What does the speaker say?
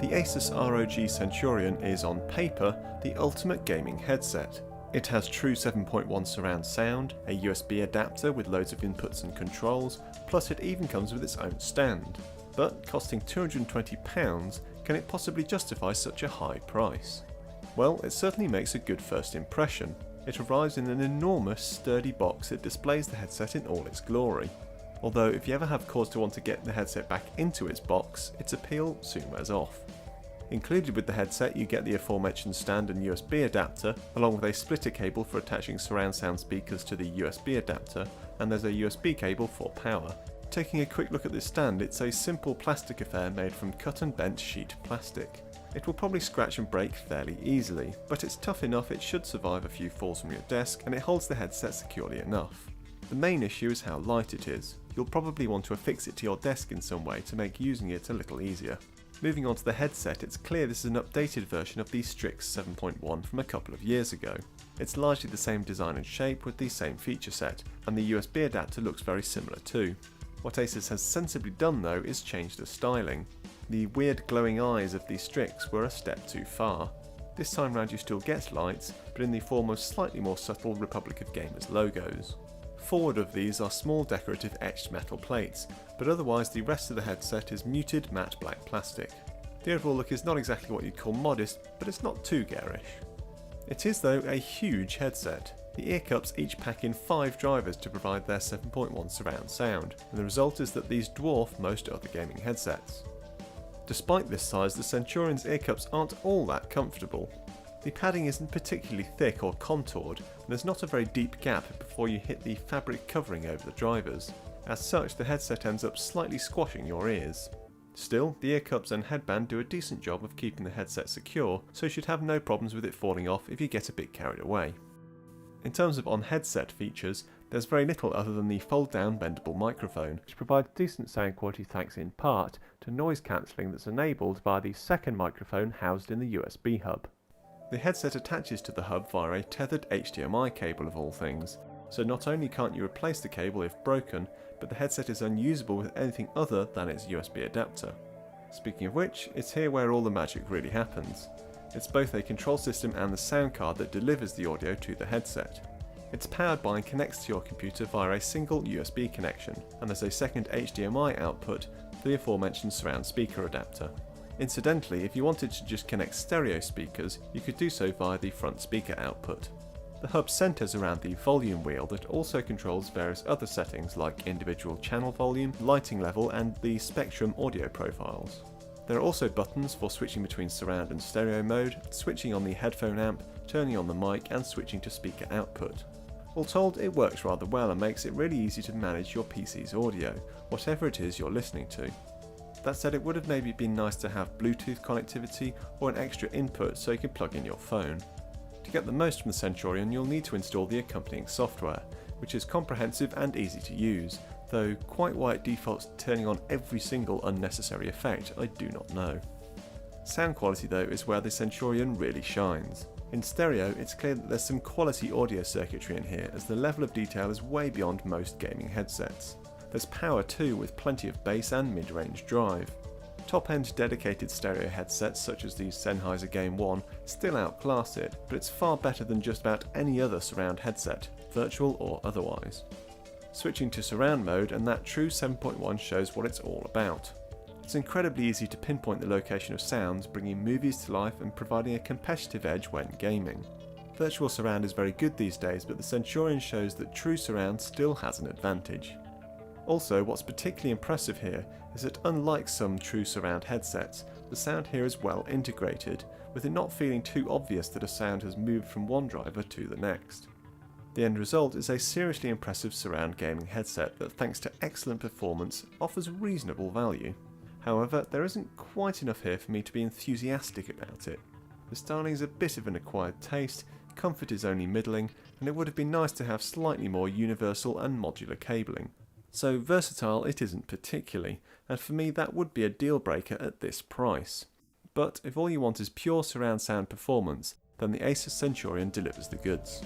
The Asus ROG Centurion is on paper the ultimate gaming headset. It has true 7.1 surround sound, a USB adapter with loads of inputs and controls, plus it even comes with its own stand. But costing £220, can it possibly justify such a high price? Well, it certainly makes a good first impression. It arrives in an enormous sturdy box that displays the headset in all its glory. Although if you ever have cause to want to get the headset back into its box, its appeal soon wears off. Included with the headset you get the aforementioned stand and USB adapter, along with a splitter cable for attaching surround sound speakers to the USB adapter, and there's a USB cable for power. Taking a quick look at this stand, it's a simple plastic affair made from cut and bent sheet plastic. It will probably scratch and break fairly easily, but it's tough enough it should survive a few falls from your desk, and it holds the headset securely enough. The main issue is how light it is. You'll probably want to affix it to your desk in some way to make using it a little easier. Moving on to the headset, it's clear this is an updated version of the Strix 7.1 from a couple of years ago. It's largely the same design and shape with the same feature set, and the USB adapter looks very similar too. What Asus has sensibly done though is change the styling. The weird glowing eyes of the Strix were a step too far. This time round you still get lights, but in the form of slightly more subtle Republic of Gamers logos. Forward of these are small decorative etched metal plates, but otherwise the rest of the headset is muted matte black plastic. The overall look is not exactly what you'd call modest, but it's not too garish. It is though a huge headset. The ear cups each pack in 5 drivers to provide their 7.1 surround sound, and the result is that these dwarf most other gaming headsets. Despite this size, the Centurion's ear cups aren't all that comfortable. The padding isn't particularly thick or contoured, and there's not a very deep gap before you hit the fabric covering over the drivers. As such, the headset ends up slightly squashing your ears. Still, the ear cups and headband do a decent job of keeping the headset secure, so you should have no problems with it falling off if you get a bit carried away. In terms of on-headset features, there's very little other than the fold-down bendable microphone, which provides decent sound quality thanks in part to noise cancelling that's enabled by the second microphone housed in the USB hub. The headset attaches to the hub via a tethered HDMI cable of all things, so not only can't you replace the cable if broken, but the headset is unusable with anything other than its USB adapter. Speaking of which, it's here where all the magic really happens. It's both a control system and the sound card that delivers the audio to the headset. It's powered by and connects to your computer via a single USB connection, and there's a second HDMI output for the aforementioned surround speaker adapter. Incidentally, if you wanted to just connect stereo speakers, you could do so via the front speaker output. The hub centres around the volume wheel that also controls various other settings like individual channel volume, lighting level and the spectrum audio profiles. There are also buttons for switching between surround and stereo mode, switching on the headphone amp, turning on the mic and switching to speaker output. All told, it works rather well and makes it really easy to manage your PC's audio, whatever it is you're listening to. That said, it would have maybe been nice to have Bluetooth connectivity or an extra input so you can plug in your phone. To get the most from the Centurion, you'll need to install the accompanying software, which is comprehensive and easy to use, though quite why it defaults to turning on every single unnecessary effect I do not know. Sound quality though is where the Centurion really shines. In stereo, it's clear that there's some quality audio circuitry in here, as the level of detail is way beyond most gaming headsets. There's power too, with plenty of bass and mid-range drive. Top-end dedicated stereo headsets such as the Sennheiser Game 1 still outclass it, but it's far better than just about any other surround headset, virtual or otherwise. Switching to surround mode, and that true 7.1 shows what it's all about. It's incredibly easy to pinpoint the location of sounds, bringing movies to life and providing a competitive edge when gaming. Virtual surround is very good these days, but the Centurion shows that true surround still has an advantage. Also, what's particularly impressive here is that unlike some true surround headsets, the sound here is well integrated, with it not feeling too obvious that a sound has moved from one driver to the next. The end result is a seriously impressive surround gaming headset that, thanks to excellent performance, offers reasonable value. However, there isn't quite enough here for me to be enthusiastic about it. The styling is a bit of an acquired taste, comfort is only middling, and it would have been nice to have slightly more universal and modular cabling. So versatile it isn't particularly, and for me that would be a deal breaker at this price. But if all you want is pure surround sound performance, then the Asus Centurion delivers the goods.